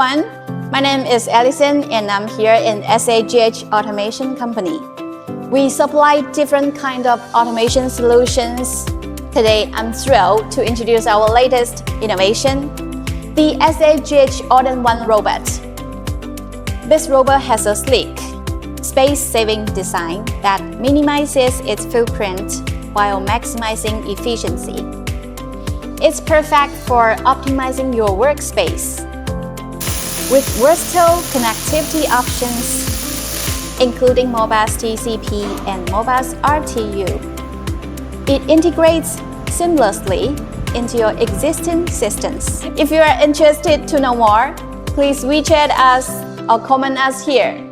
everyone, my name is Allison and I'm here in SZGH Automation Company. We supply different kind of automation solutions. Today, I'm thrilled to introduce our latest innovation, the SZGH All-in-One robot. This robot has a sleek, space-saving design that minimizes its footprint while maximizing efficiency. It's perfect for optimizing your workspace. With versatile connectivity options, including Modbus TCP and Modbus RTU, it integrates seamlessly into your existing systems. If you are interested to know more, please WeChat us or comment us here.